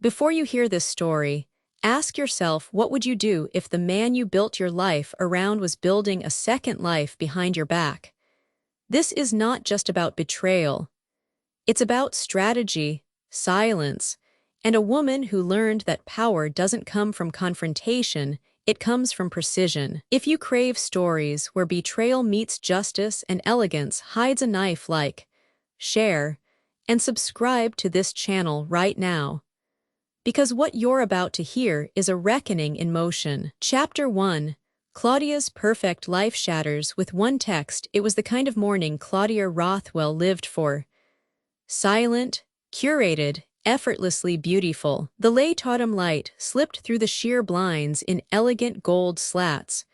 Before you hear this story, ask yourself, what would you do if the man you built your life around was building a second life behind your back? This is not just about betrayal. It's about strategy, silence, and a woman who learned that power doesn't come from confrontation, it comes from precision. If you crave stories where betrayal meets justice and elegance hides a knife, share, and subscribe to this channel right now. Because what you're about to hear is a reckoning in motion. Chapter 1. Claudia's perfect life shatters with one text. It was the kind of morning Claudia Rothwell lived for. Silent, curated, effortlessly beautiful. The late autumn light slipped through the sheer blinds in elegant gold slats,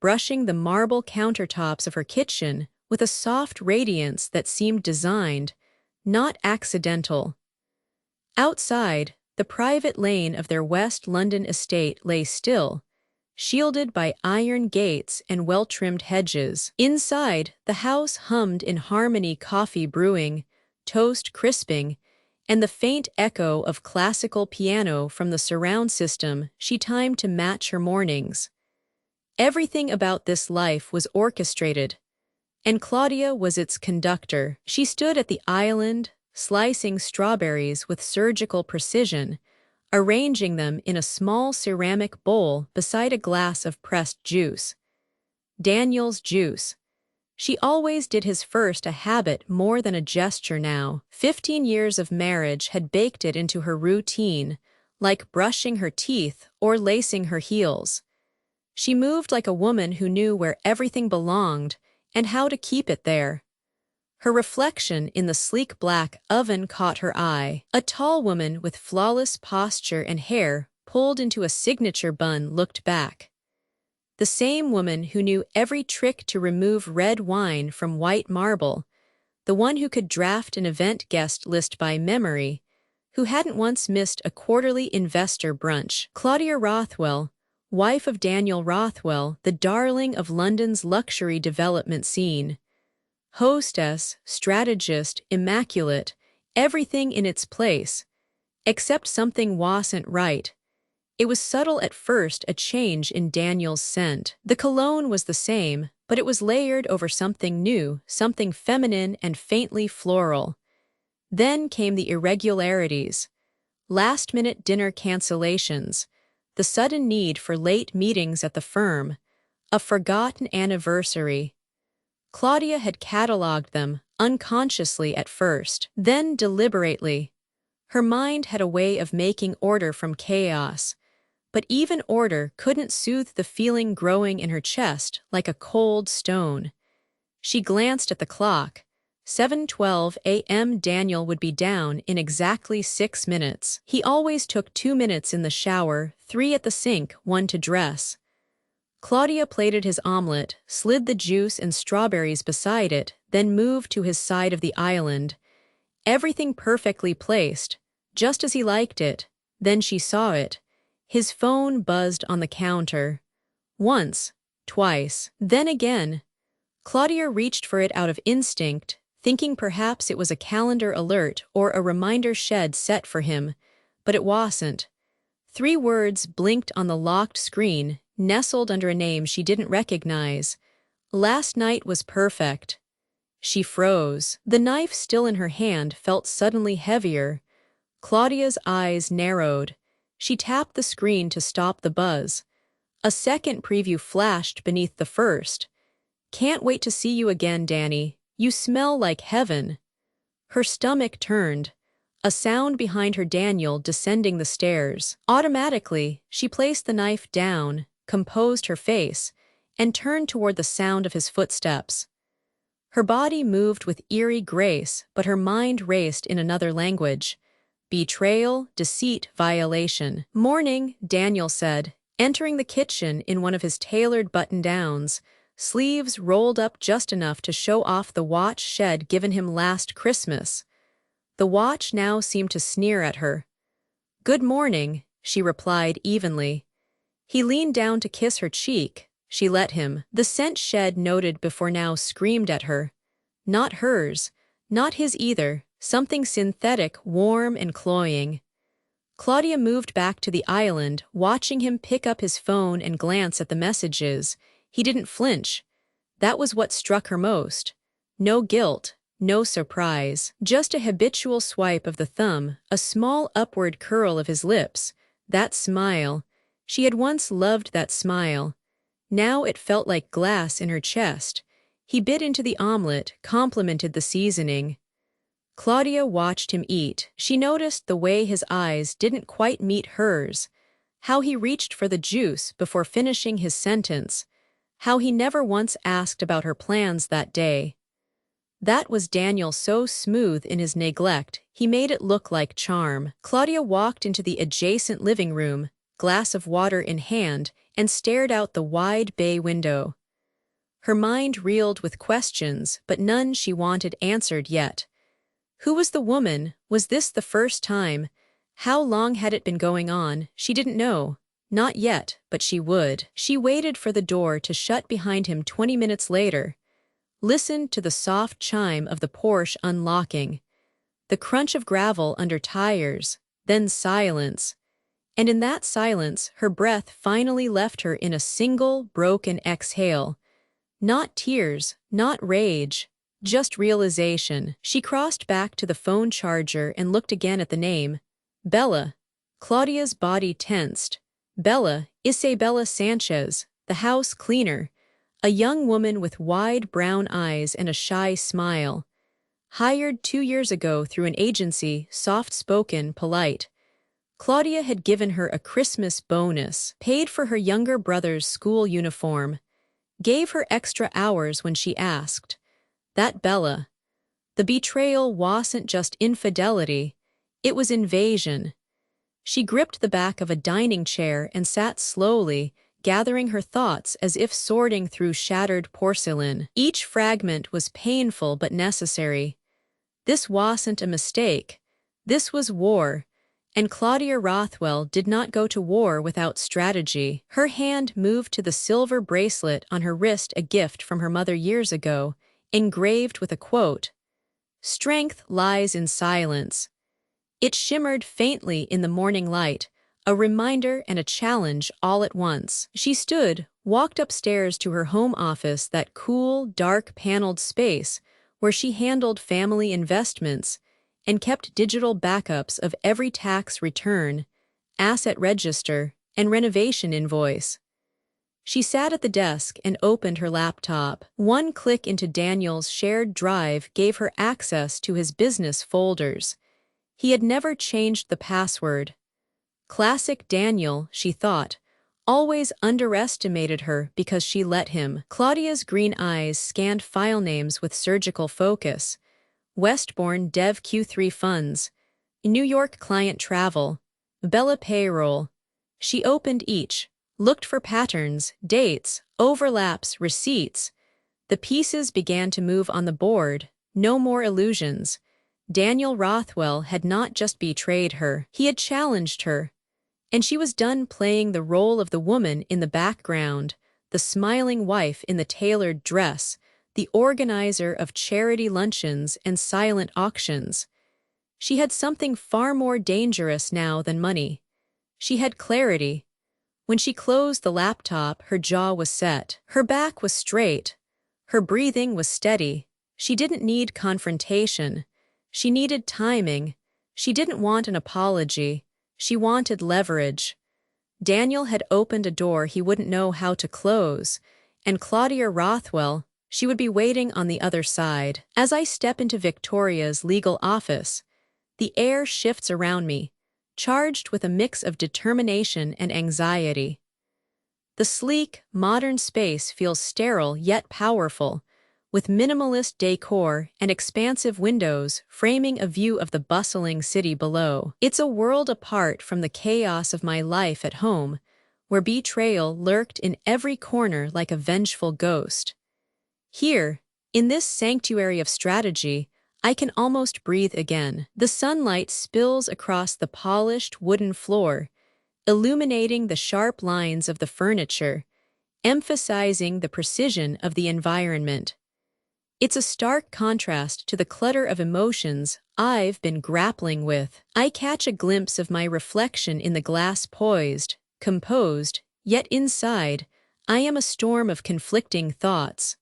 brushing the marble countertops of her kitchen with a soft radiance that seemed designed, not accidental. Outside, the private lane of their West London estate lay still, shielded by iron gates and well-trimmed hedges. Inside, the house hummed in harmony, coffee brewing, toast crisping, and the faint echo of classical piano from the surround system she timed to match her mornings. Everything about this life was orchestrated, and Claudia was its conductor. She stood at the island, slicing strawberries with surgical precision, arranging them in a small ceramic bowl beside a glass of pressed juice. Daniel's juice. She always did his first a habit more than a gesture now. 15 years of marriage had baked it into her routine, like brushing her teeth or lacing her heels. She moved like a woman who knew where everything belonged and how to keep it there. Her reflection in the sleek black oven caught her eye. A tall woman with flawless posture and hair pulled into a signature bun looked back. The same woman who knew every trick to remove red wine from white marble, the one who could draft an event guest list by memory, who hadn't once missed a quarterly investor brunch. Claudia Rothwell, wife of Daniel Rothwell, the darling of London's luxury development scene. Hostess, strategist, immaculate, everything in its place, except something wasn't right. It was subtle at first, a change in Daniel's scent. The cologne was the same, but it was layered over something new, something feminine and faintly floral. Then came the irregularities. Last-minute dinner cancellations, the sudden need for late meetings at the firm, a forgotten anniversary. Claudia had catalogued them, unconsciously at first, then deliberately. Her mind had a way of making order from chaos, but even order couldn't soothe the feeling growing in her chest like a cold stone. She glanced at the clock. 7:12 a.m. Daniel would be down in exactly 6 minutes. He always took 2 minutes in the shower, 3 at the sink, 1 to dress. Claudia plated his omelet, slid the juice and strawberries beside it, then moved to his side of the island. Everything perfectly placed, just as he liked it. Then she saw it. His phone buzzed on the counter. Once, twice, then again. Claudia reached for it out of instinct, thinking perhaps it was a calendar alert or a reminder she'd set for him, but it wasn't. 3 words blinked on the locked screen, nestled under a name she didn't recognize. Last night was perfect. She froze. The knife still in her hand felt suddenly heavier. Claudia's eyes narrowed. She tapped the screen to stop the buzz. A second preview flashed beneath the first. "Can't wait to see you again, Danny. You smell like heaven." Her stomach turned. A sound behind her, Daniel descending the stairs. Automatically, she placed the knife down, composed her face, and turned toward the sound of his footsteps. Her body moved with eerie grace, but her mind raced in another language. Betrayal, deceit, violation. "Morning," Daniel said, entering the kitchen in one of his tailored button-downs, sleeves rolled up just enough to show off the watch she'd given him last Christmas. The watch now seemed to sneer at her. "Good morning," she replied evenly. He leaned down to kiss her cheek. She let him. The scent she'd noted before now screamed at her. Not hers, not his either, something synthetic, warm and cloying. Claudia moved back to the island, watching him pick up his phone and glance at the messages. He didn't flinch. That was what struck her most. No guilt, no surprise, just a habitual swipe of the thumb, a small upward curl of his lips. That smile. She had once loved that smile. Now it felt like glass in her chest. He bit into the omelet, complimented the seasoning. Claudia watched him eat. She noticed the way his eyes didn't quite meet hers, how he reached for the juice before finishing his sentence, how he never once asked about her plans that day. That was Daniel, so smooth in his neglect, he made it look like charm. Claudia walked into the adjacent living room, glass of water in hand, and stared out the wide bay window. Her mind reeled with questions, but none she wanted answered yet. Who was the woman? Was this the first time? How long had it been going on? She didn't know. Not yet, but she would. She waited for the door to shut behind him 20 minutes later. Listened to the soft chime of the Porsche unlocking, the crunch of gravel under tires, then silence. And in that silence, her breath finally left her in a single, broken exhale. Not tears, not rage, just realization. She crossed back to the phone charger and looked again at the name. Bella. Claudia's body tensed. Bella, Isabella Sanchez, the house cleaner. A young woman with wide brown eyes and a shy smile. Hired 2 years ago through an agency, soft-spoken, polite. Claudia had given her a Christmas bonus, paid for her younger brother's school uniform, gave her extra hours when she asked. That Bella. The betrayal wasn't just infidelity, it was invasion. She gripped the back of a dining chair and sat slowly, gathering her thoughts as if sorting through shattered porcelain. Each fragment was painful but necessary. This wasn't a mistake. This was war. And Claudia Rothwell did not go to war without strategy. Her hand moved to the silver bracelet on her wrist, a gift from her mother years ago, engraved with a quote. "Strength lies in silence." It shimmered faintly in the morning light, a reminder and a challenge all at once. She stood, walked upstairs to her home office, that cool, dark-paneled space where she handled family investments and kept digital backups of every tax return, asset register, and renovation invoice. She sat at the desk and opened her laptop. One click into Daniel's shared drive gave her access to his business folders. He had never changed the password. Classic Daniel, she thought, always underestimated her because she let him. Claudia's green eyes scanned file names with surgical focus. Westbourne Dev Q3 Funds, New York Client Travel, Bella Payroll. She opened each, looked for patterns, dates, overlaps, receipts. The pieces began to move on the board. No more illusions. Daniel Rothwell had not just betrayed her, he had challenged her. And she was done playing the role of the woman in the background, the smiling wife in the tailored dress, the organizer of charity luncheons and silent auctions. She had something far more dangerous now than money. She had clarity. When she closed the laptop, her jaw was set. Her back was straight. Her breathing was steady. She didn't need confrontation. She needed timing. She didn't want an apology. She wanted leverage. Daniel had opened a door he wouldn't know how to close, and Claudia Rothwell, she would be waiting on the other side. As I step into Victoria's legal office, the air shifts around me, charged with a mix of determination and anxiety. The sleek, modern space feels sterile yet powerful, with minimalist decor and expansive windows framing a view of the bustling city below. It's a world apart from the chaos of my life at home, where betrayal lurked in every corner like a vengeful ghost. Here, in this sanctuary of strategy, I can almost breathe again. The sunlight spills across the polished wooden floor, illuminating the sharp lines of the furniture, emphasizing the precision of the environment. It's a stark contrast to the clutter of emotions I've been grappling with. I catch a glimpse of my reflection in the glass poised, composed, yet inside, I am a storm of conflicting thoughts.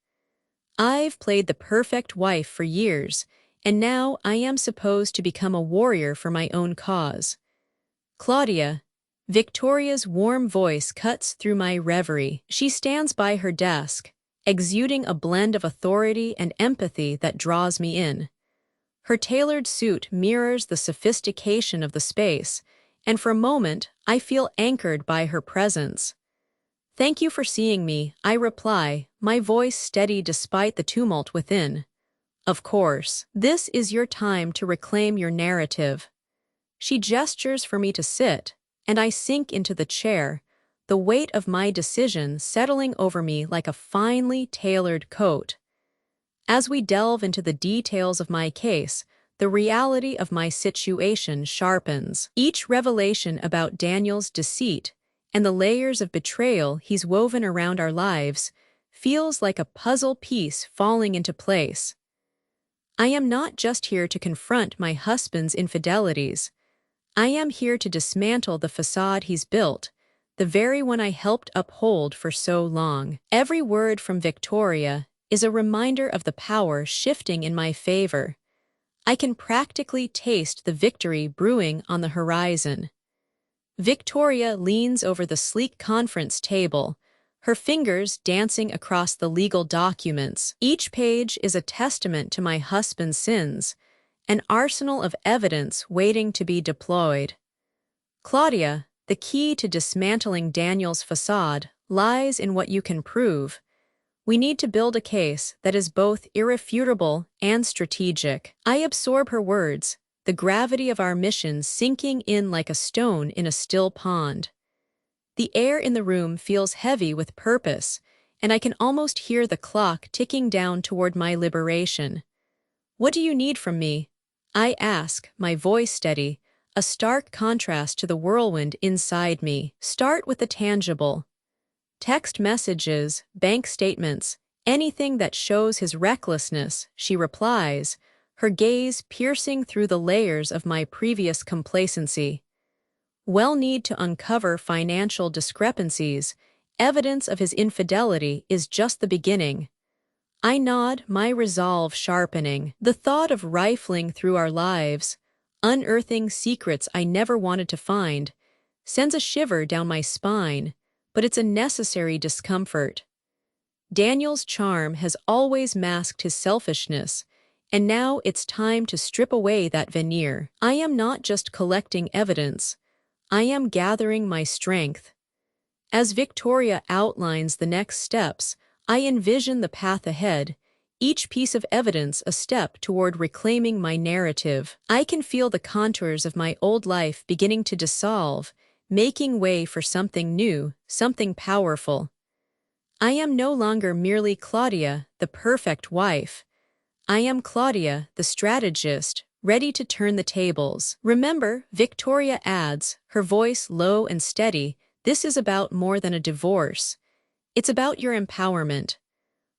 I've played the perfect wife for years, and now I am supposed to become a warrior for my own cause. Claudia, Victoria's warm voice cuts through my reverie. She stands by her desk, exuding a blend of authority and empathy that draws me in. Her tailored suit mirrors the sophistication of the space, and for a moment I feel anchored by her presence. "Thank you for seeing me," I reply, my voice steady despite the tumult within. "Of course, this is your time to reclaim your narrative." She gestures for me to sit, and I sink into the chair, the weight of my decision settling over me like a finely tailored coat. As we delve into the details of my case, the reality of my situation sharpens. Each revelation about Daniel's deceit and the layers of betrayal he's woven around our lives feels like a puzzle piece falling into place. I am not just here to confront my husband's infidelities. I am here to dismantle the facade he's built, the very one I helped uphold for so long. Every word from Victoria is a reminder of the power shifting in my favor. I can practically taste the victory brewing on the horizon. Victoria leans over the sleek conference table, her fingers dancing across the legal documents. Each page is a testament to my husband's sins, an arsenal of evidence waiting to be deployed. "Claudia, the key to dismantling Daniel's facade lies in what you can prove. We need to build a case that is both irrefutable and strategic." I absorb her words, the gravity of our mission sinking in like a stone in a still pond. The air in the room feels heavy with purpose, and I can almost hear the clock ticking down toward my liberation. "What do you need from me?" I ask, my voice steady, a stark contrast to the whirlwind inside me. "Start with the tangible. Text messages, bank statements, anything that shows his recklessness," she replies, her gaze piercing through the layers of my previous complacency. "We'll need to uncover financial discrepancies. Evidence of his infidelity is just the beginning." I nod, my resolve sharpening. The thought of rifling through our lives, unearthing secrets I never wanted to find, sends a shiver down my spine, but it's a necessary discomfort. Daniel's charm has always masked his selfishness, and now it's time to strip away that veneer. I am not just collecting evidence, I am gathering my strength. As Victoria outlines the next steps, I envision the path ahead, each piece of evidence a step toward reclaiming my narrative. I can feel the contours of my old life beginning to dissolve, making way for something new, something powerful. I am no longer merely Claudia, the perfect wife. I am Claudia, the strategist, ready to turn the tables. "Remember," Victoria adds, her voice low and steady, "this is about more than a divorce. It's about your empowerment."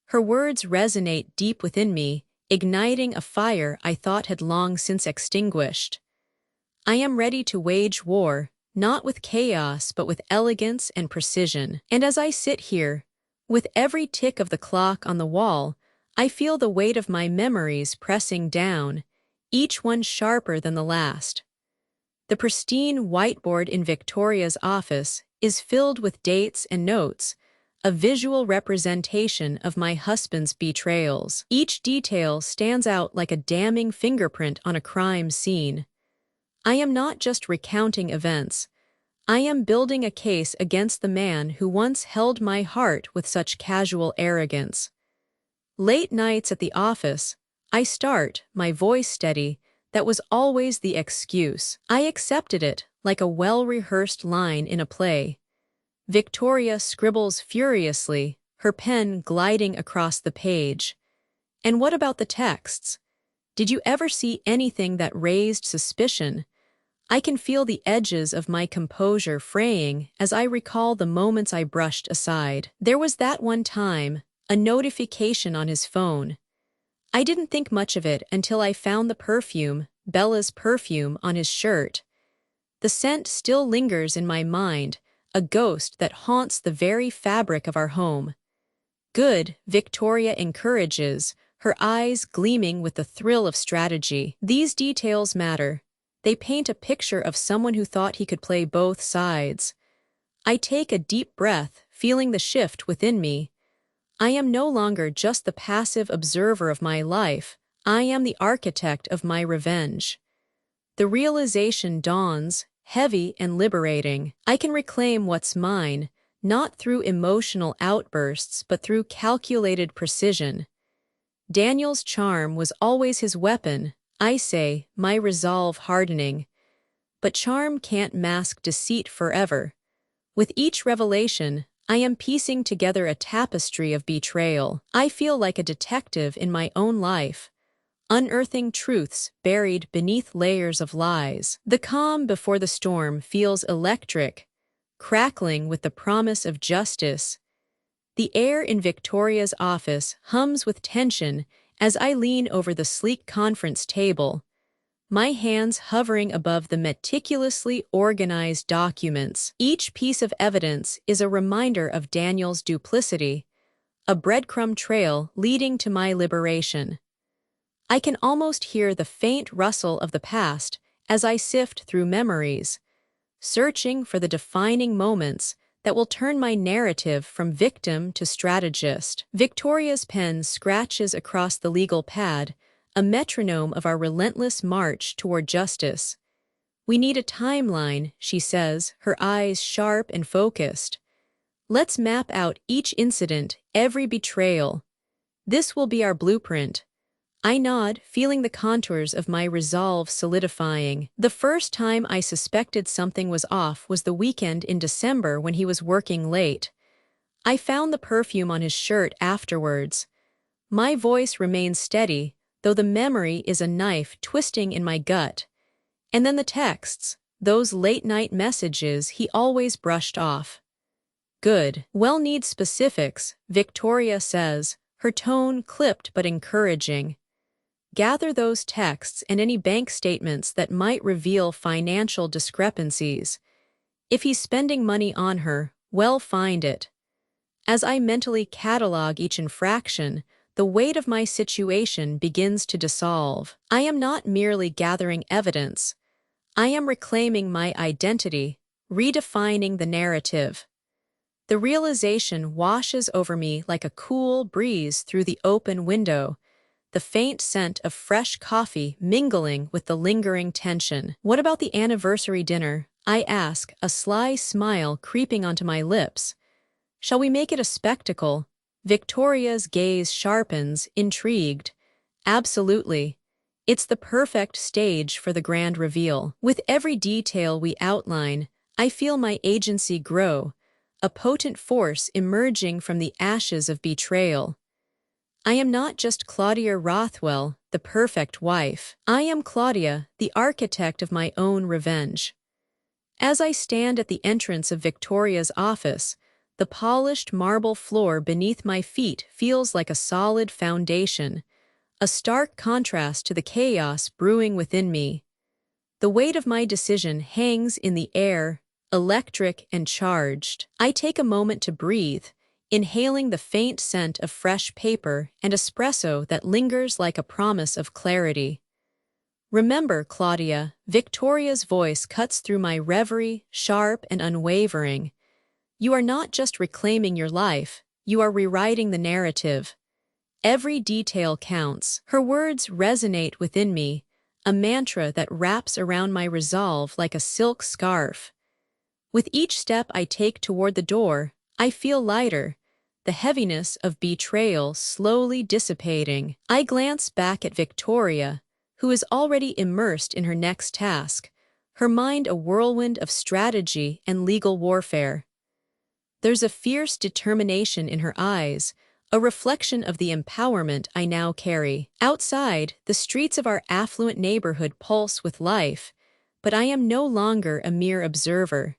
Her words resonate deep within me, igniting a fire I thought had long since extinguished. I am ready to wage war, not with chaos but with elegance and precision. And as I sit here, with every tick of the clock on the wall, I feel the weight of my memories pressing down, each one sharper than the last. The pristine whiteboard in Victoria's office is filled with dates and notes, a visual representation of my husband's betrayals. Each detail stands out like a damning fingerprint on a crime scene. I am not just recounting events. I am building a case against the man who once held my heart with such casual arrogance. Late nights at the office, I start, my voice steady, that was always the excuse. I accepted it, like a well-rehearsed line in a play. Victoria scribbles furiously, her pen gliding across the page. "And what about the texts? Did you ever see anything that raised suspicion?" I can feel the edges of my composure fraying as I recall the moments I brushed aside. There was that one time, a notification on his phone. I didn't think much of it until I found the perfume, Bella's perfume, on his shirt. The scent still lingers in my mind, a ghost that haunts the very fabric of our home. Good, Victoria encourages, her eyes gleaming with the thrill of strategy. These details matter. They paint a picture of someone who thought he could play both sides. I take a deep breath, feeling the shift within me. I am no longer just the passive observer of my life, I am the architect of my revenge. The realization dawns, heavy and liberating. I can reclaim what's mine, not through emotional outbursts but through calculated precision. Daniel's charm was always his weapon, I say, my resolve hardening. But charm can't mask deceit forever. With each revelation, I am piecing together a tapestry of betrayal. I feel like a detective in my own life, unearthing truths buried beneath layers of lies. The calm before the storm feels electric, crackling with the promise of justice. The air in Victoria's office hums with tension as I lean over the sleek conference table, my hands hovering above the meticulously organized documents. Each piece of evidence is a reminder of Daniel's duplicity, a breadcrumb trail leading to my liberation. I can almost hear the faint rustle of the past as I sift through memories, searching for the defining moments that will turn my narrative from victim to strategist. Victoria's pen scratches across the legal pad, a metronome of our relentless march toward justice. We need a timeline, she says, her eyes sharp and focused. Let's map out each incident, every betrayal. This will be our blueprint. I nod, feeling the contours of my resolve solidifying. The first time I suspected something was off was the weekend in December when he was working late. I found the perfume on his shirt afterwards. My voice remains steady, though the memory is a knife twisting in my gut. And then the texts, those late-night messages he always brushed off. Good. Well, need specifics, Victoria says, her tone clipped but encouraging. Gather those texts and any bank statements that might reveal financial discrepancies. If he's spending money on her, well, find it. As I mentally catalog each infraction, the weight of my situation begins to dissolve. I am not merely gathering evidence. I am reclaiming my identity, redefining the narrative. The realization washes over me like a cool breeze through the open window, the faint scent of fresh coffee mingling with the lingering tension. What about the anniversary dinner? I ask, a sly smile creeping onto my lips. Shall we make it a spectacle? Victoria's gaze sharpens, intrigued. Absolutely. It's the perfect stage for the grand reveal. With every detail we outline, I feel my agency grow, a potent force emerging from the ashes of betrayal. I am not just Claudia Rothwell, the perfect wife. I am Claudia, the architect of my own revenge. As I stand at the entrance of Victoria's office, the polished marble floor beneath my feet feels like a solid foundation, a stark contrast to the chaos brewing within me. The weight of my decision hangs in the air, electric and charged. I take a moment to breathe, inhaling the faint scent of fresh paper and espresso that lingers like a promise of clarity. Remember, Claudia, Victoria's voice cuts through my reverie, sharp and unwavering. You are not just reclaiming your life, you are rewriting the narrative. Every detail counts. Her words resonate within me, a mantra that wraps around my resolve like a silk scarf. With each step I take toward the door, I feel lighter, the heaviness of betrayal slowly dissipating. I glance back at Victoria, who is already immersed in her next task, her mind a whirlwind of strategy and legal warfare. There's a fierce determination in her eyes, a reflection of the empowerment I now carry. Outside, the streets of our affluent neighborhood pulse with life, but I am no longer a mere observer.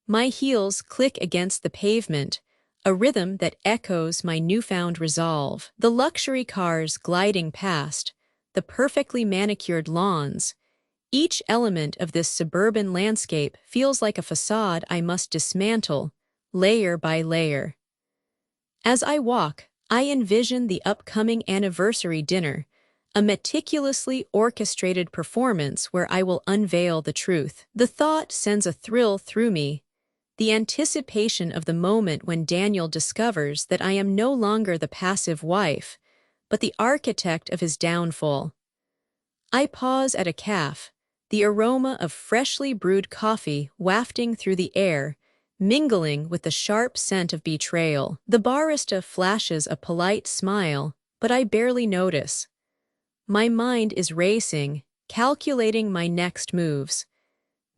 My heels click against the pavement, a rhythm that echoes my newfound resolve. The luxury cars gliding past, the perfectly manicured lawns, each element of this suburban landscape feels like a facade I must dismantle, layer by layer. As I walk, I envision the upcoming anniversary dinner, a meticulously orchestrated performance where I will unveil the truth. The thought sends a thrill through me, the anticipation of the moment when Daniel discovers that I am no longer the passive wife, but the architect of his downfall. I pause at a cafe, the aroma of freshly brewed coffee wafting through the air, mingling with the sharp scent of betrayal. The barista flashes a polite smile, but I barely notice. My mind is racing, calculating my next moves.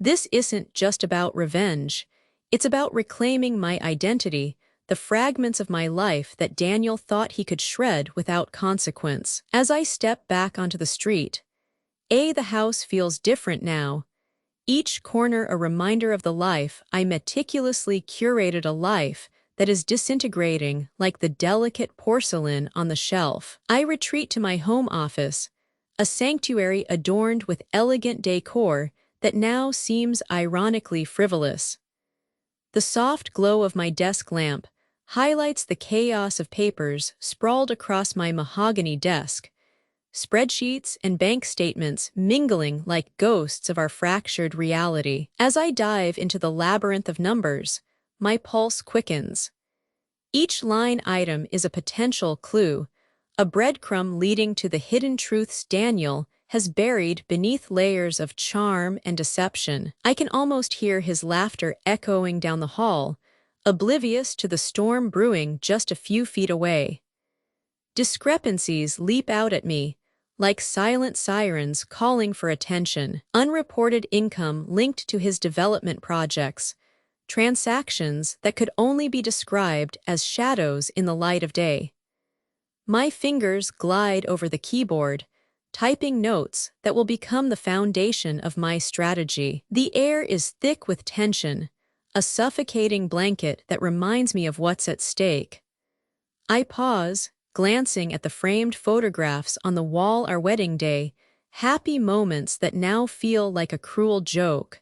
This isn't just about revenge. It's about reclaiming my identity, the fragments of my life that Daniel thought he could shred without consequence. As I step back onto the street, the house feels different now. Each corner a reminder of the life I meticulously curated, a life that is disintegrating like the delicate porcelain on the shelf. I retreat to my home office, a sanctuary adorned with elegant decor that now seems ironically frivolous. The soft glow of my desk lamp highlights the chaos of papers sprawled across my mahogany desk, spreadsheets and bank statements mingling like ghosts of our fractured reality. As I dive into the labyrinth of numbers, my pulse quickens. Each line item is a potential clue, a breadcrumb leading to the hidden truths Daniel has buried beneath layers of charm and deception. I can almost hear his laughter echoing down the hall, oblivious to the storm brewing just a few feet away. Discrepancies leap out at me, like silent sirens calling for attention. Unreported income linked to his development projects, transactions that could only be described as shadows in the light of day. My fingers glide over the keyboard, typing notes that will become the foundation of my strategy. The air is thick with tension, a suffocating blanket that reminds me of what's at stake. I pause, glancing at the framed photographs on the wall our wedding day, happy moments that now feel like a cruel joke.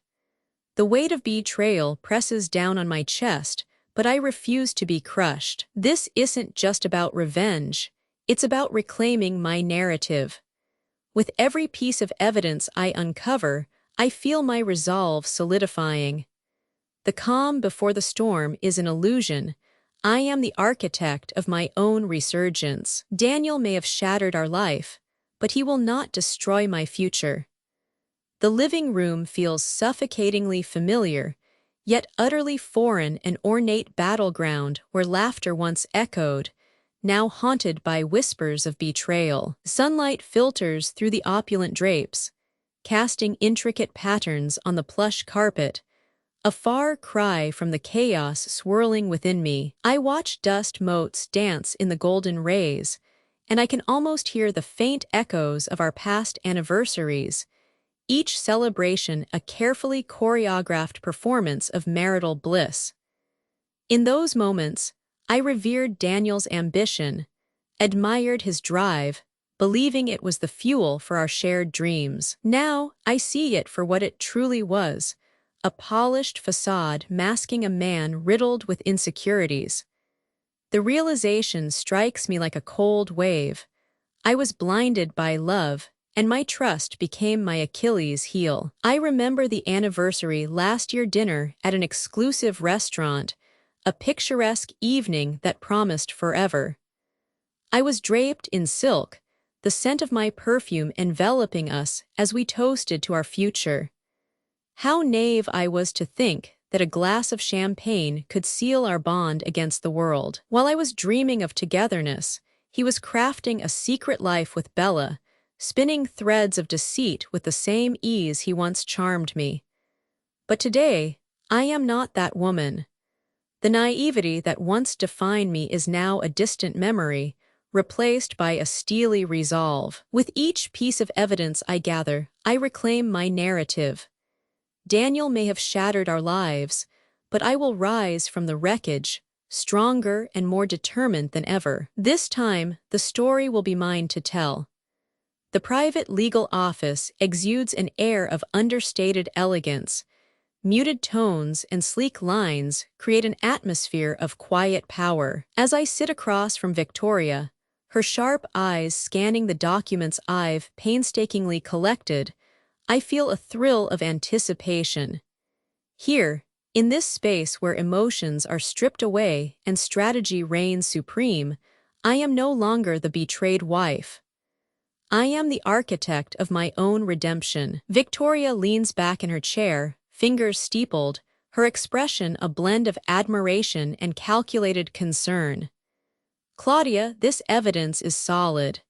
The weight of betrayal presses down on my chest, but I refuse to be crushed. This isn't just about revenge, it's about reclaiming my narrative. With every piece of evidence I uncover, I feel my resolve solidifying. The calm before the storm is an illusion. I am the architect of my own resurgence. Daniel may have shattered our life, but he will not destroy my future. The living room feels suffocatingly familiar, yet utterly foreign, an ornate battleground where laughter once echoed, now haunted by whispers of betrayal. Sunlight filters through the opulent drapes, casting intricate patterns on the plush carpet, a far cry from the chaos swirling within me. I watch dust motes dance in the golden rays, and I can almost hear the faint echoes of our past anniversaries, each celebration a carefully choreographed performance of marital bliss. In those moments, I revered Daniel's ambition, admired his drive, believing it was the fuel for our shared dreams. Now, I see it for what it truly was, a polished facade masking a man riddled with insecurities. The realization strikes me like a cold wave. I was blinded by love, and my trust became my Achilles heel. I remember the anniversary last year dinner at an exclusive restaurant, a picturesque evening that promised forever. I was draped in silk, the scent of my perfume enveloping us as we toasted to our future. How naive I was to think that a glass of champagne could seal our bond against the world. While I was dreaming of togetherness, he was crafting a secret life with Bella, spinning threads of deceit with the same ease he once charmed me. But today, I am not that woman. The naivety that once defined me is now a distant memory, replaced by a steely resolve. With each piece of evidence I gather, I reclaim my narrative. Daniel may have shattered our lives, but I will rise from the wreckage, stronger and more determined than ever. This time, the story will be mine to tell. The private legal office exudes an air of understated elegance. Muted tones and sleek lines create an atmosphere of quiet power. As I sit across from Victoria, her sharp eyes scanning the documents I've painstakingly collected, I feel a thrill of anticipation. Here, in this space where emotions are stripped away and strategy reigns supreme, I am no longer the betrayed wife. I am the architect of my own redemption. Victoria leans back in her chair, fingers steepled, her expression a blend of admiration and calculated concern. Claudia, this evidence is solid.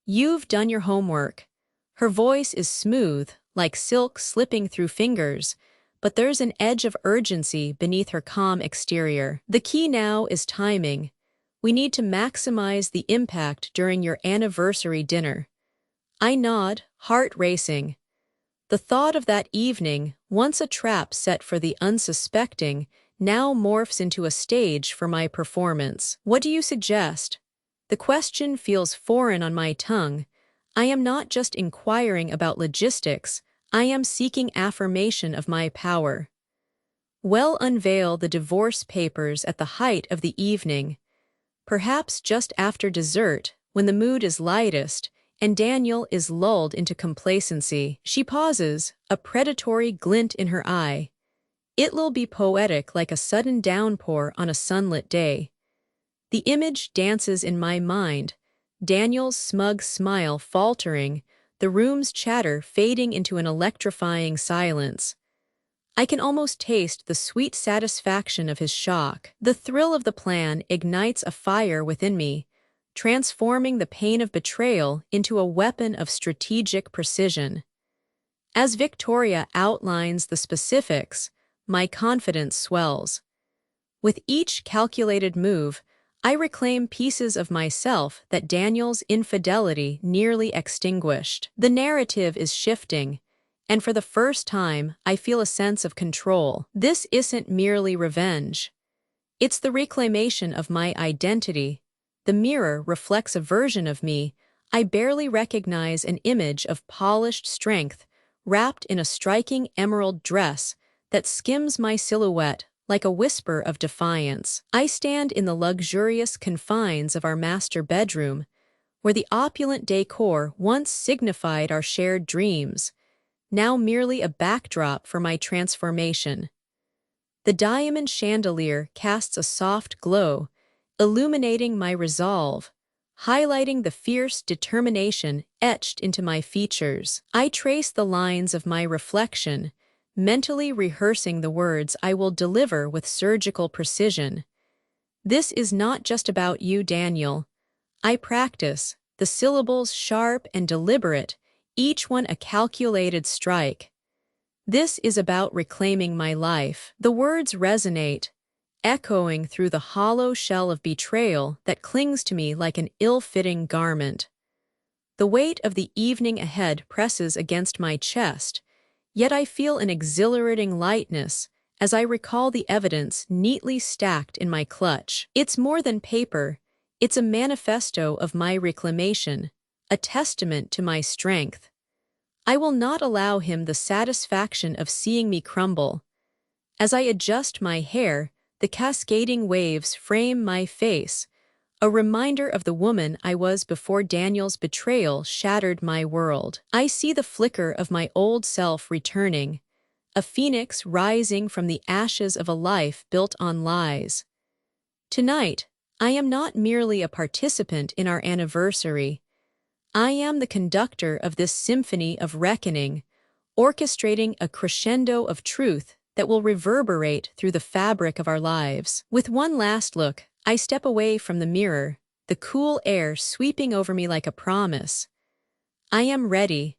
You've done your homework. Her voice is smooth, like silk slipping through fingers, but there's an edge of urgency beneath her calm exterior. The key now is timing. We need to maximize the impact during your anniversary dinner. I nod, heart racing. The thought of that evening, once a trap set for the unsuspecting, now morphs into a stage for my performance. What do you suggest? The question feels foreign on my tongue. I am not just inquiring about logistics, I am seeking affirmation of my power. Well, unveil the divorce papers at the height of the evening. Perhaps just after dessert, when the mood is lightest, and Daniel is lulled into complacency. She pauses, a predatory glint in her eye. It'll be poetic like a sudden downpour on a sunlit day. The image dances in my mind, Daniel's smug smile faltering, the room's chatter fading into an electrifying silence. I can almost taste the sweet satisfaction of his shock. The thrill of the plan ignites a fire within me, transforming the pain of betrayal into a weapon of strategic precision. As Victoria outlines the specifics, my confidence swells. With each calculated move, I reclaim pieces of myself that Daniel's infidelity nearly extinguished. The narrative is shifting, and for the first time, I feel a sense of control. This isn't merely revenge. It's the reclamation of my identity. The mirror reflects a version of me I barely recognize, an image of polished strength wrapped in a striking emerald dress that skims my silhouette like a whisper of defiance. I stand in the luxurious confines of our master bedroom, where the opulent decor once signified our shared dreams, now merely a backdrop for my transformation. The diamond chandelier casts a soft glow, illuminating my resolve, highlighting the fierce determination etched into my features. I trace the lines of my reflection, mentally rehearsing the words I will deliver with surgical precision. This is not just about you, Daniel. I practice, the syllables sharp and deliberate, each one a calculated strike. This is about reclaiming my life. The words resonate, echoing through the hollow shell of betrayal that clings to me like an ill-fitting garment. The weight of the evening ahead presses against my chest, yet I feel an exhilarating lightness as I recall the evidence neatly stacked in my clutch. It's more than paper, it's a manifesto of my reclamation, a testament to my strength. I will not allow him the satisfaction of seeing me crumble. As I adjust my hair, the cascading waves frame my face, a reminder of the woman I was before Daniel's betrayal shattered my world. I see the flicker of my old self returning, a phoenix rising from the ashes of a life built on lies. Tonight, I am not merely a participant in our anniversary. I am the conductor of this symphony of reckoning, orchestrating a crescendo of truth that will reverberate through the fabric of our lives. With one last look, I step away from the mirror, the cool air sweeping over me like a promise. I am ready.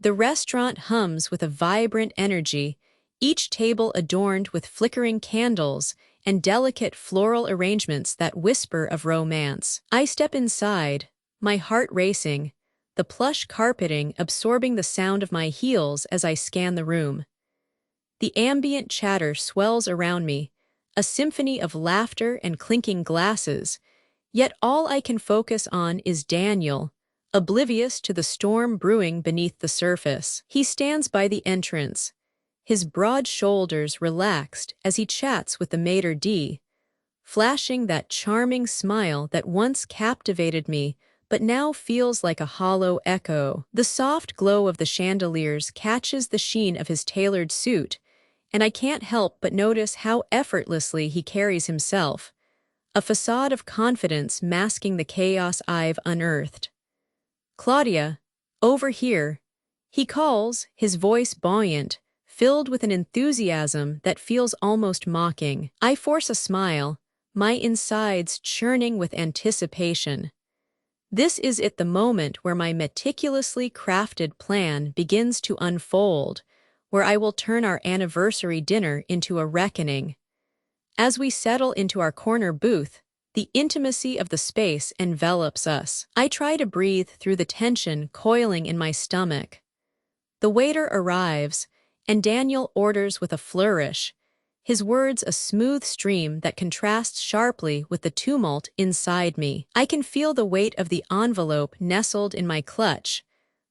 The restaurant hums with a vibrant energy, each table adorned with flickering candles and delicate floral arrangements that whisper of romance. I step inside, my heart racing, the plush carpeting absorbing the sound of my heels as I scan the room. The ambient chatter swells around me, a symphony of laughter and clinking glasses, yet all I can focus on is Daniel, oblivious to the storm brewing beneath the surface. He stands by the entrance, his broad shoulders relaxed as he chats with the maitre d', flashing that charming smile that once captivated me but now feels like a hollow echo. The soft glow of the chandeliers catches the sheen of his tailored suit, and I can't help but notice how effortlessly he carries himself, a facade of confidence masking the chaos I've unearthed. "Claudia, over here," he calls, his voice buoyant, filled with an enthusiasm that feels almost mocking. I force a smile, my insides churning with anticipation. This is the moment where my meticulously crafted plan begins to unfold, where I will turn our anniversary dinner into a reckoning. As we settle into our corner booth, the intimacy of the space envelops us. I try to breathe through the tension coiling in my stomach. The waiter arrives, and Daniel orders with a flourish, his words a smooth stream that contrasts sharply with the tumult inside me. I can feel the weight of the envelope nestled in my clutch,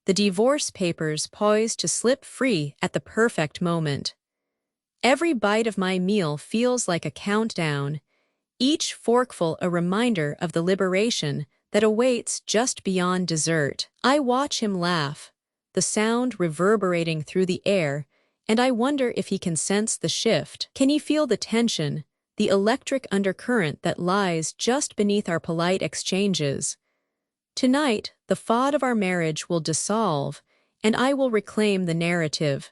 the divorce papers poised to slip free at the perfect moment. Every bite of my meal feels like a countdown, each forkful a reminder of the liberation that awaits just beyond dessert. I watch him laugh, the sound reverberating through the air, and I wonder if he can sense the shift. Can he feel the tension, the electric undercurrent that lies just beneath our polite exchanges? Tonight, the facade of our marriage will dissolve, and I will reclaim the narrative.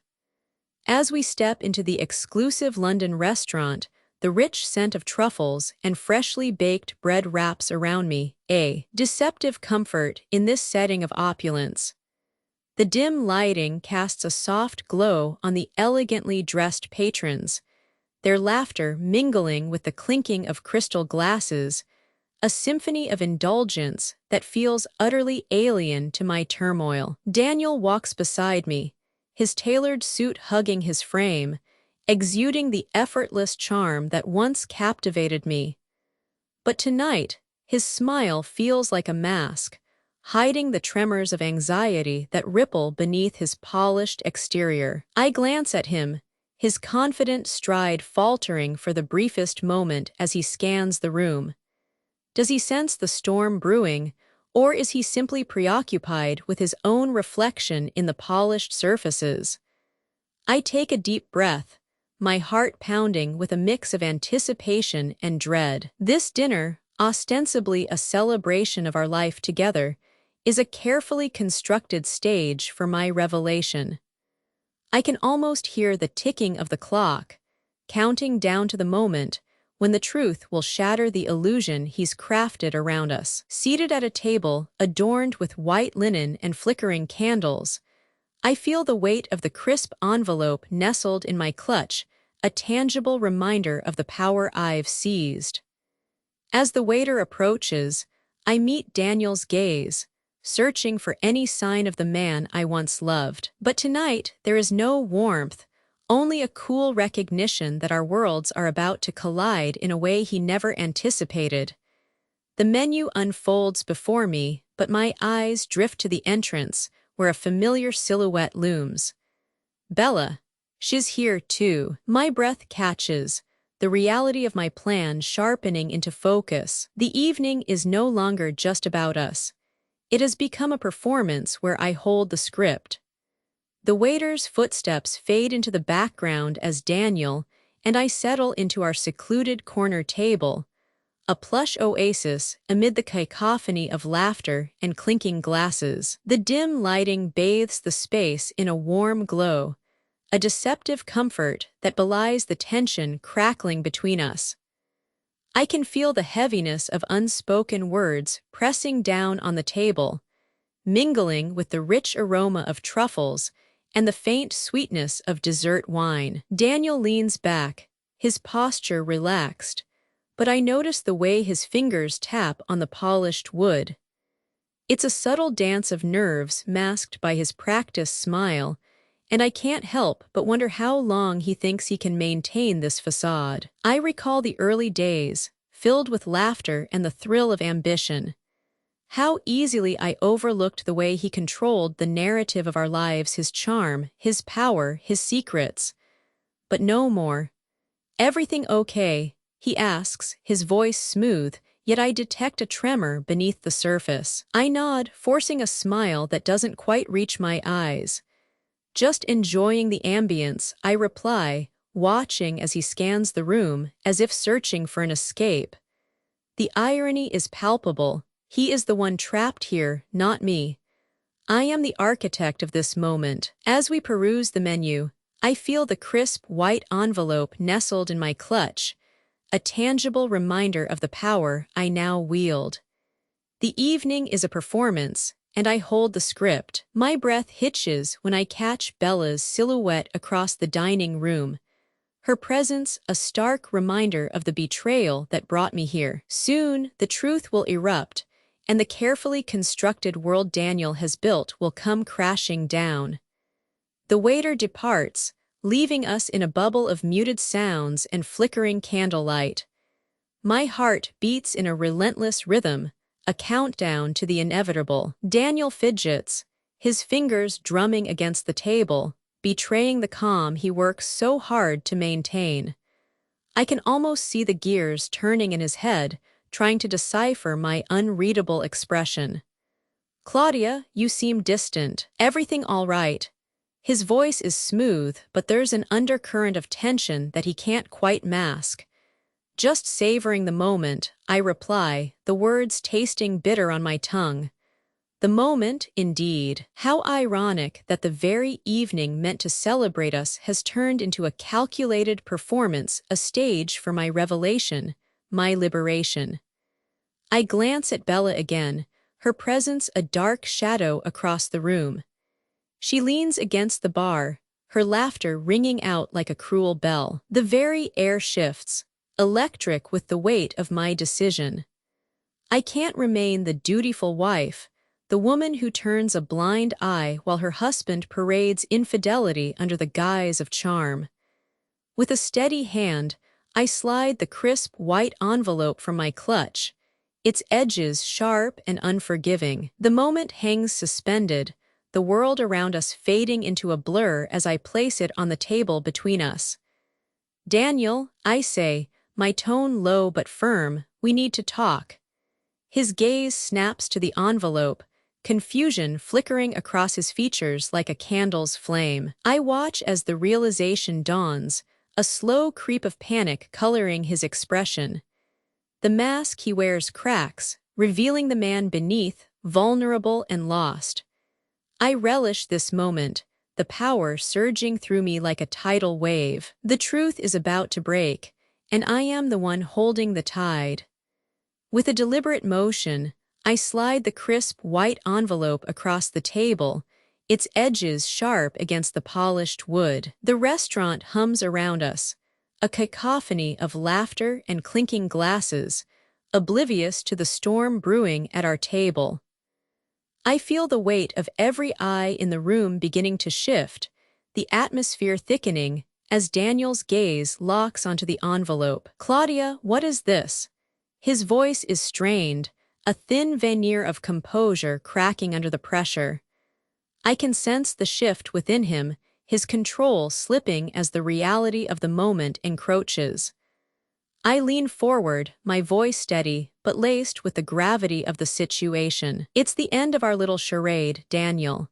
As we step into the exclusive London restaurant, the rich scent of truffles and freshly baked bread wraps around me, a deceptive comfort in this setting of opulence. The dim lighting casts a soft glow on the elegantly dressed patrons, their laughter mingling with the clinking of crystal glasses, a symphony of indulgence that feels utterly alien to my turmoil. Daniel walks beside me, his tailored suit hugging his frame, exuding the effortless charm that once captivated me. But tonight, his smile feels like a mask, hiding the tremors of anxiety that ripple beneath his polished exterior. I glance at him, his confident stride faltering for the briefest moment as he scans the room. Does he sense the storm brewing, or is he simply preoccupied with his own reflection in the polished surfaces? I take a deep breath, my heart pounding with a mix of anticipation and dread. This dinner, ostensibly a celebration of our life together, is a carefully constructed stage for my revelation. I can almost hear the ticking of the clock, counting down to the moment when the truth will shatter the illusion he's crafted around us. Seated at a table adorned with white linen and flickering candles, I feel the weight of the crisp envelope nestled in my clutch, a tangible reminder of the power I've seized. As the waiter approaches, I meet Daniel's gaze, searching for any sign of the man I once loved. But tonight, there is no warmth, only a cool recognition that our worlds are about to collide in a way he never anticipated. The menu unfolds before me, but my eyes drift to the entrance, where a familiar silhouette looms. Bella. She's here, too. My breath catches, the reality of my plan sharpening into focus. The evening is no longer just about us. It has become a performance where I hold the script. The waiter's footsteps fade into the background as Daniel and I settle into our secluded corner table, a plush oasis amid the cacophony of laughter and clinking glasses. The dim lighting bathes the space in a warm glow, a deceptive comfort that belies the tension crackling between us. I can feel the heaviness of unspoken words pressing down on the table, mingling with the rich aroma of truffles and the faint sweetness of dessert wine. Daniel leans back, his posture relaxed, but I notice the way his fingers tap on the polished wood. It's a subtle dance of nerves masked by his practiced smile, and I can't help but wonder how long he thinks he can maintain this facade. I recall the early days, filled with laughter and the thrill of ambition. How easily I overlooked the way he controlled the narrative of our lives, his charm, his power, his secrets. But no more. "Everything okay?" he asks, his voice smooth, yet I detect a tremor beneath the surface. I nod, forcing a smile that doesn't quite reach my eyes. "Just enjoying the ambience," I reply, watching as he scans the room, as if searching for an escape. The irony is palpable. He is the one trapped here, not me. I am the architect of this moment. As we peruse the menu, I feel the crisp white envelope nestled in my clutch, a tangible reminder of the power I now wield. The evening is a performance, and I hold the script. My breath hitches when I catch Bella's silhouette across the dining room, her presence a stark reminder of the betrayal that brought me here. Soon, the truth will erupt, and the carefully constructed world Daniel has built will come crashing down. The waiter departs, leaving us in a bubble of muted sounds and flickering candlelight. My heart beats in a relentless rhythm, a countdown to the inevitable. Daniel fidgets, his fingers drumming against the table, betraying the calm he works so hard to maintain. I can almost see the gears turning in his head, trying to decipher my unreadable expression. "Claudia, you seem distant. Everything all right?" His voice is smooth, but there's an undercurrent of tension that he can't quite mask. "Just savoring the moment," I reply, the words tasting bitter on my tongue. The moment, indeed. How ironic that the very evening meant to celebrate us has turned into a calculated performance, a stage for my revelation, my liberation. I glance at Bella again, her presence a dark shadow across the room. She leans against the bar, her laughter ringing out like a cruel bell. The very air shifts, electric with the weight of my decision. I can't remain the dutiful wife, the woman who turns a blind eye while her husband parades infidelity under the guise of charm. With a steady hand, I slide the crisp white envelope from my clutch, its edges sharp and unforgiving. The moment hangs suspended, the world around us fading into a blur as I place it on the table between us. "Daniel," I say, my tone low but firm, "we need to talk." His gaze snaps to the envelope, confusion flickering across his features like a candle's flame. I watch as the realization dawns, a slow creep of panic coloring his expression. The mask he wears cracks, revealing the man beneath, vulnerable and lost. I relish this moment, the power surging through me like a tidal wave. The truth is about to break, and I am the one holding the tide. With a deliberate motion, I slide the crisp white envelope across the table, its edges sharp against the polished wood. The restaurant hums around us, a cacophony of laughter and clinking glasses, oblivious to the storm brewing at our table. I feel the weight of every eye in the room beginning to shift, the atmosphere thickening as Daniel's gaze locks onto the envelope. "Claudia, what is this?" His voice is strained, a thin veneer of composure cracking under the pressure. I can sense the shift within him, his control slipping as the reality of the moment encroaches. I lean forward, my voice steady, but laced with the gravity of the situation. "It's the end of our little charade, Daniel."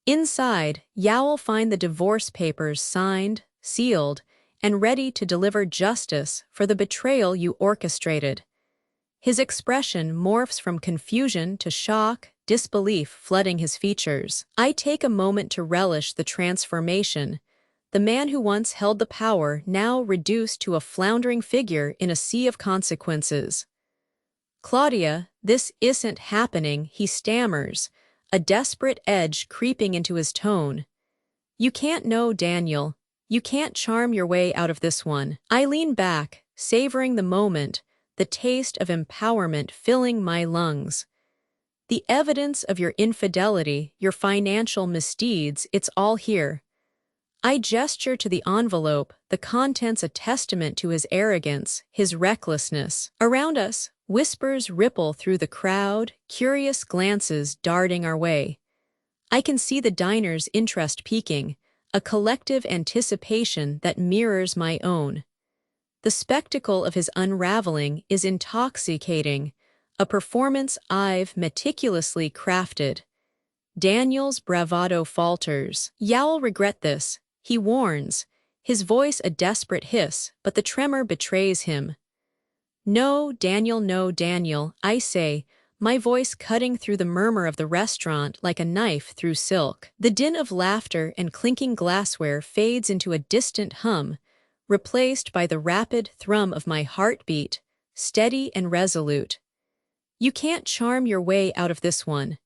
Inside, Yow'll find the divorce papers signed, sealed, and ready to deliver justice for the betrayal you orchestrated. His expression morphs from confusion to shock, disbelief flooding his features. I take a moment to relish the transformation. The man who once held the power now reduced to a floundering figure in a sea of consequences. "Claudia, this isn't happening," he stammers, a desperate edge creeping into his tone. "You can't know, Daniel. You can't charm your way out of this one." I lean back, savoring the moment, the taste of empowerment filling my lungs. "The evidence of your infidelity, your financial misdeeds, it's all here. I gesture to the envelope, the contents a testament to his arrogance, his recklessness. Around us, whispers ripple through the crowd, curious glances darting our way. I can see the diner's interest peaking, a collective anticipation that mirrors my own. The spectacle of his unraveling is intoxicating, a performance I've meticulously crafted. Daniel's bravado falters. You'll regret this, he warns, his voice a desperate hiss, but the tremor betrays him. No, Daniel, I say, my voice cutting through the murmur of the restaurant like a knife through silk. The din of laughter and clinking glassware fades into a distant hum, replaced by the rapid thrum of my heartbeat, steady and resolute. You can't charm your way out of this one.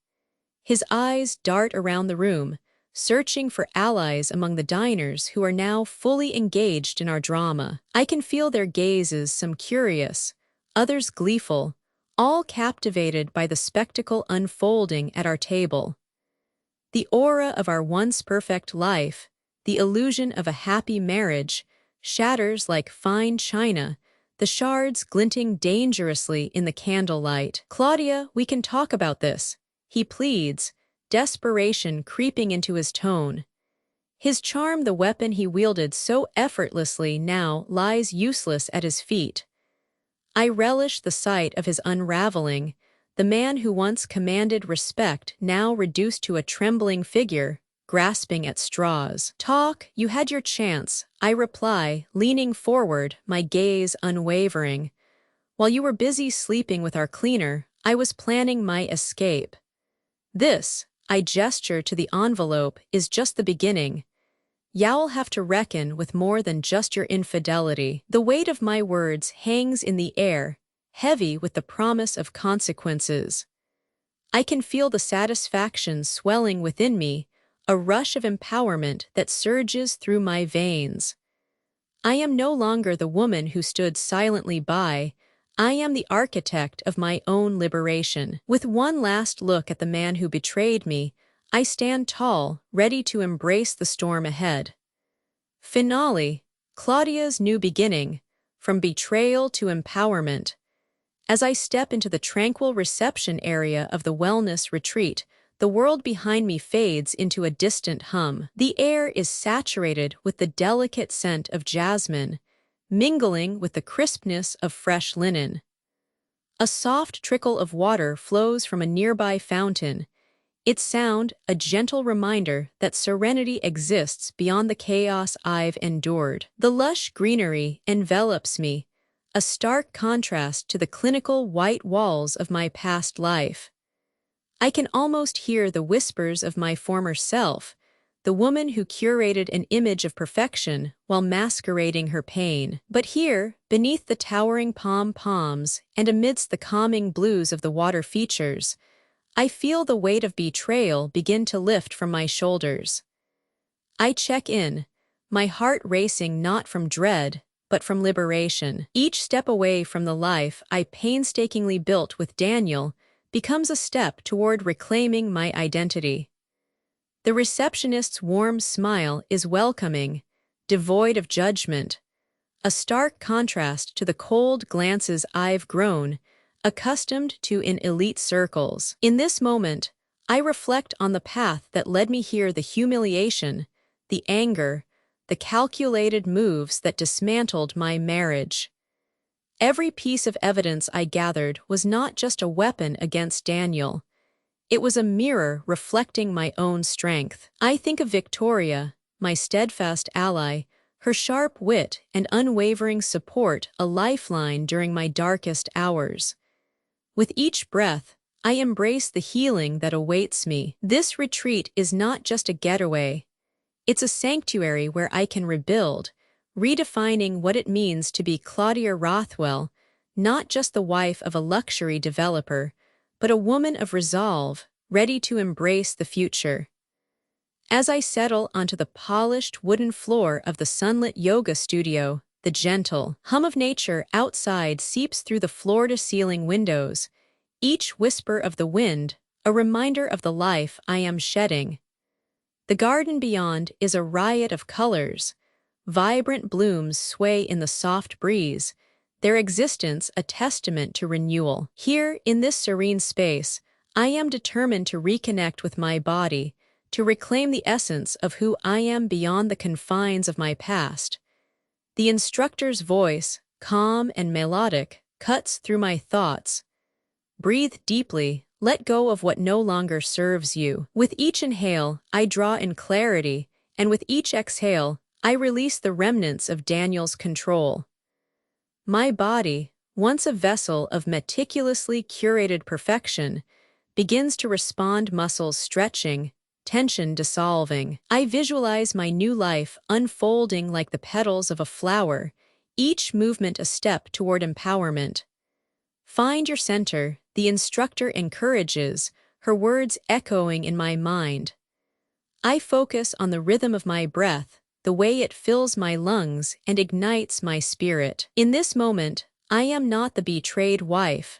His eyes dart around the room, searching for allies among the diners who are now fully engaged in our drama. I can feel their gazes, some curious, others gleeful, all captivated by the spectacle unfolding at our table. The aura of our once perfect life, the illusion of a happy marriage, shatters like fine china, the shards glinting dangerously in the candlelight. Claudia, we can talk about this, he pleads, desperation creeping into his tone. His charm, the weapon he wielded so effortlessly, now lies useless at his feet. I relish the sight of his unraveling, the man who once commanded respect now reduced to a trembling figure, grasping at straws. Talk, you had your chance, I reply, leaning forward, my gaze unwavering. While you were busy sleeping with our cleaner, I was planning my escape. This, I gesture to the envelope, is just the beginning. You'll have to reckon with more than just your infidelity. The weight of my words hangs in the air, heavy with the promise of consequences. I can feel the satisfaction swelling within me, a rush of empowerment that surges through my veins. I am no longer the woman who stood silently by. I am the architect of my own liberation. With one last look at the man who betrayed me, I stand tall, ready to embrace the storm ahead. Finale, Claudia's new beginning, from betrayal to empowerment. As I step into the tranquil reception area of the wellness retreat, the world behind me fades into a distant hum. The air is saturated with the delicate scent of jasmine, mingling with the crispness of fresh linen. A soft trickle of water flows from a nearby fountain, its sound a gentle reminder that serenity exists beyond the chaos I've endured. The lush greenery envelops me, a stark contrast to the clinical white walls of my past life. I can almost hear the whispers of my former self, the woman who curated an image of perfection while masquerading her pain. But here, beneath the towering pom-poms and amidst the calming blues of the water features, I feel the weight of betrayal begin to lift from my shoulders. I check in, my heart racing not from dread, but from liberation. Each step away from the life I painstakingly built with Daniel becomes a step toward reclaiming my identity. The receptionist's warm smile is welcoming, devoid of judgment, a stark contrast to the cold glances I've grown accustomed to in elite circles. In this moment, I reflect on the path that led me here, the humiliation, the anger, the calculated moves that dismantled my marriage. Every piece of evidence I gathered was not just a weapon against Daniel. It was a mirror reflecting my own strength. I think of Victoria, my steadfast ally, her sharp wit and unwavering support a lifeline during my darkest hours. With each breath, I embrace the healing that awaits me. This retreat is not just a getaway. It's a sanctuary where I can rebuild, redefining what it means to be Claudia Rothwell, not just the wife of a luxury developer, but a woman of resolve, ready to embrace the future. As I settle onto the polished wooden floor of the sunlit yoga studio, the gentle hum of nature outside seeps through the floor-to-ceiling windows, each whisper of the wind a reminder of the life I am shedding. The garden beyond is a riot of colors. Vibrant blooms sway in the soft breeze, their existence a testament to renewal. Here, in this serene space, I am determined to reconnect with my body, to reclaim the essence of who I am beyond the confines of my past. The instructor's voice, calm and melodic, cuts through my thoughts. Breathe deeply, let go of what no longer serves you. With each inhale, I draw in clarity, and with each exhale, I release the remnants of Daniel's control. My body, once a vessel of meticulously curated perfection, begins to respond, muscles stretching, tension dissolving. I visualize my new life unfolding like the petals of a flower, each movement a step toward empowerment. Find your center, the instructor encourages, her words echoing in my mind. I focus on the rhythm of my breath, the way it fills my lungs and ignites my spirit. In this moment, I am not the betrayed wife.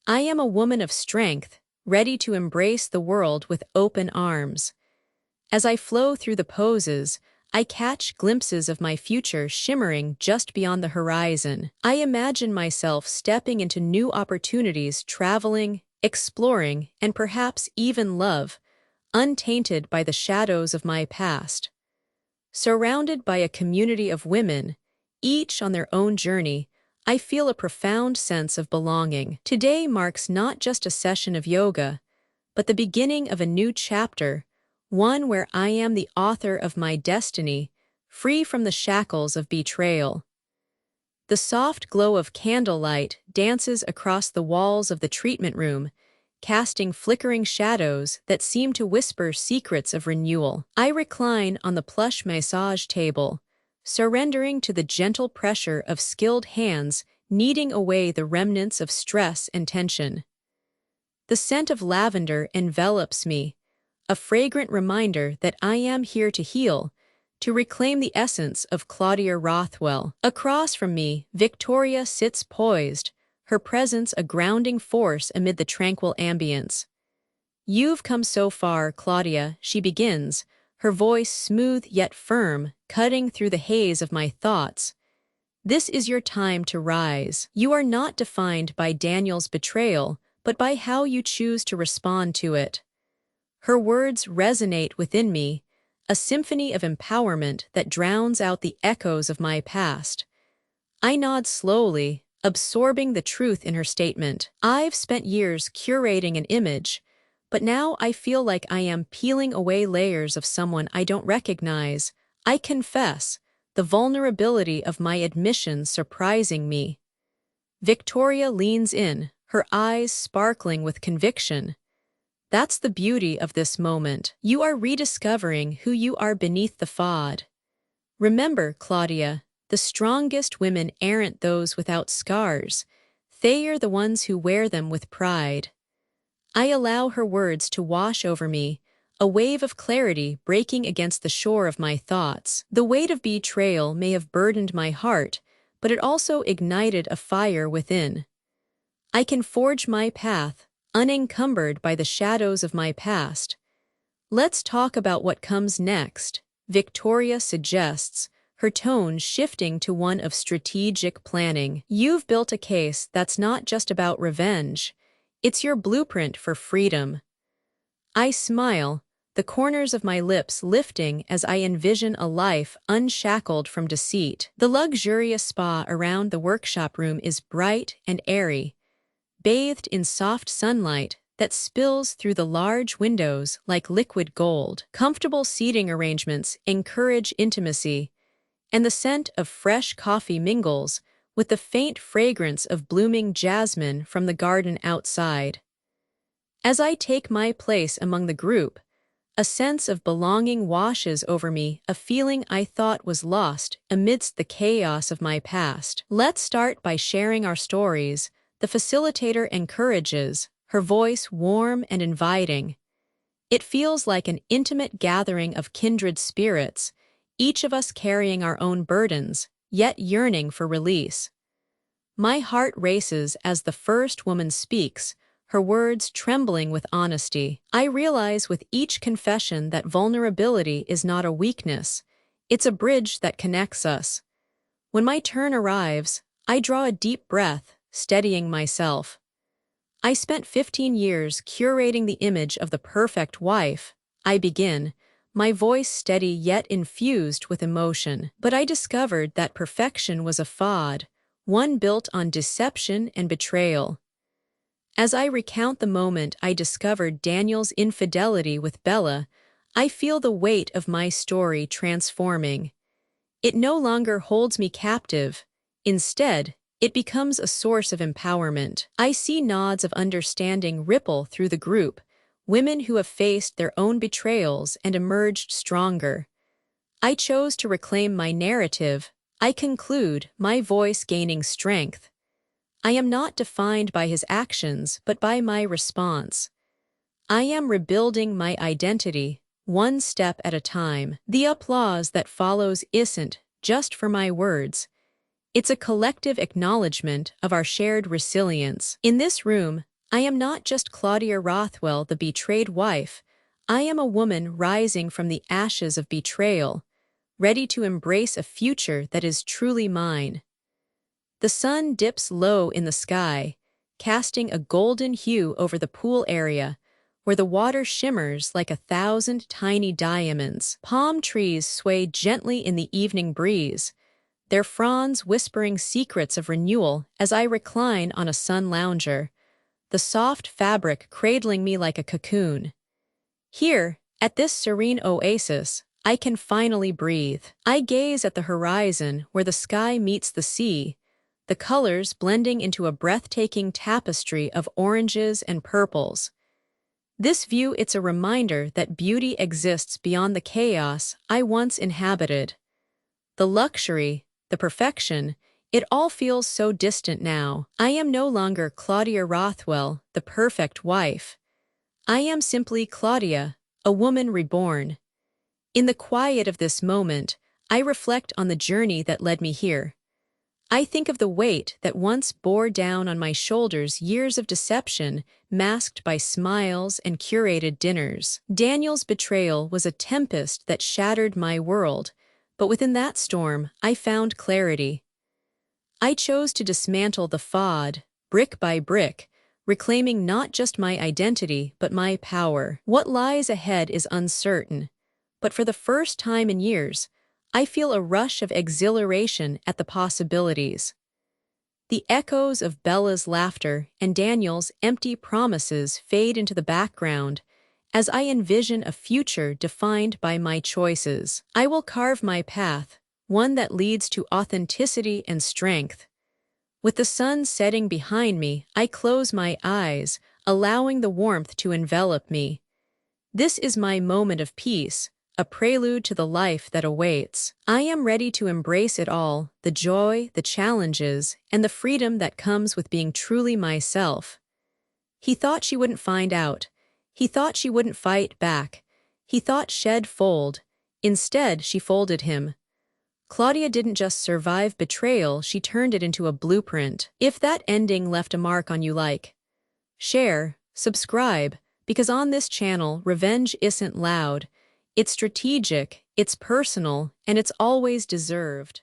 I am a woman of strength, ready to embrace the world with open arms. As I flow through the poses, I catch glimpses of my future shimmering just beyond the horizon. I imagine myself stepping into new opportunities, traveling, exploring, and perhaps even love, untainted by the shadows of my past. Surrounded by a community of women, each on their own journey, I feel a profound sense of belonging. Today marks not just a session of yoga, but the beginning of a new chapter, one where I am the author of my destiny, free from the shackles of betrayal. The soft glow of candlelight dances across the walls of the treatment room, casting flickering shadows that seem to whisper secrets of renewal. I recline on the plush massage table, surrendering to the gentle pressure of skilled hands kneading away the remnants of stress and tension. The scent of lavender envelops me, a fragrant reminder that I am here to heal, to reclaim the essence of Claudia Rothwell. Across from me, Victoria sits poised, her presence a grounding force amid the tranquil ambience. "You've come so far, Claudia," she begins, her voice smooth yet firm, cutting through the haze of my thoughts. "This is your time to rise. You are not defined by Daniel's betrayal, but by how you choose to respond to it." Her words resonate within me, a symphony of empowerment that drowns out the echoes of my past. I nod slowly, absorbing the truth in her statement. I've spent years curating an image, but now I feel like I am peeling away layers of someone I don't recognize. I confess, the vulnerability of my admission surprising me. Victoria leans in, her eyes sparkling with conviction. "That's the beauty of this moment. You are rediscovering who you are beneath the facade. Remember, Claudia, the strongest women aren't those without scars. They are the ones who wear them with pride." I allow her words to wash over me, a wave of clarity breaking against the shore of my thoughts. The weight of betrayal may have burdened my heart, but it also ignited a fire within. I can forge my path, unencumbered by the shadows of my past. "Let's talk about what comes next," Victoria suggests, her tone shifting to one of strategic planning. "You've built a case that's not just about revenge. It's your blueprint for freedom." I smile, the corners of my lips lifting as I envision a life unshackled from deceit. The luxurious spa around the workshop room is bright and airy, bathed in soft sunlight that spills through the large windows like liquid gold. Comfortable seating arrangements encourage intimacy, and the scent of fresh coffee mingles with the faint fragrance of blooming jasmine from the garden outside. As I take my place among the group, a sense of belonging washes over me, a feeling I thought was lost amidst the chaos of my past. "Let's start by sharing our stories," the facilitator encourages, her voice warm and inviting. It feels like an intimate gathering of kindred spirits, each of us carrying our own burdens, yet yearning for release. My heart races as the first woman speaks, her words trembling with honesty. I realize with each confession that vulnerability is not a weakness. It's a bridge that connects us. When my turn arrives, I draw a deep breath, steadying myself. I spent 15 years curating the image of the perfect wife. I begin, my voice steady yet infused with emotion. But I discovered that perfection was a fad, one built on deception and betrayal. As I recount the moment I discovered Daniel's infidelity with Bella, I feel the weight of my story transforming. It no longer holds me captive. Instead, it becomes a source of empowerment. I see nods of understanding ripple through the group, women who have faced their own betrayals and emerged stronger. I chose to reclaim my narrative. I conclude, my voice gaining strength. I am not defined by his actions, but by my response. I am rebuilding my identity, one step at a time. The applause that follows isn't just for my words. It's a collective acknowledgement of our shared resilience. In this room, I am not just Claudia Rothwell, the betrayed wife. I am a woman rising from the ashes of betrayal, ready to embrace a future that is truly mine. The sun dips low in the sky, casting a golden hue over the pool area, where the water shimmers like 1,000 tiny diamonds. Palm trees sway gently in the evening breeze, their fronds whispering secrets of renewal as I recline on a sun lounger, the soft fabric cradling me like a cocoon. Here, at this serene oasis, I can finally breathe. I gaze at the horizon where the sky meets the sea, the colors blending into a breathtaking tapestry of oranges and purples. This view, it's a reminder that beauty exists beyond the chaos I once inhabited. The luxury, the perfection, it all feels so distant now. I am no longer Claudia Rothwell, the perfect wife. I am simply Claudia, a woman reborn. In the quiet of this moment, I reflect on the journey that led me here. I think of the weight that once bore down on my shoulders, years of deception masked by smiles and curated dinners. Daniel's betrayal was a tempest that shattered my world, but within that storm, I found clarity. I chose to dismantle the facade, brick by brick, reclaiming not just my identity but my power. What lies ahead is uncertain, but for the first time in years, I feel a rush of exhilaration at the possibilities. The echoes of Bella's laughter and Daniel's empty promises fade into the background as I envision a future defined by my choices. I will carve my path, one that leads to authenticity and strength. With the sun setting behind me, I close my eyes, allowing the warmth to envelop me. This is my moment of peace, a prelude to the life that awaits. I am ready to embrace it all, the joy, the challenges, and the freedom that comes with being truly myself. He thought she wouldn't find out. He thought she wouldn't fight back. He thought she'd fold. Instead, she folded him. Claudia didn't just survive betrayal, she turned it into a blueprint. If that ending left a mark on you, like, share, subscribe, because on this channel, revenge isn't loud. It's strategic, it's personal, and it's always deserved.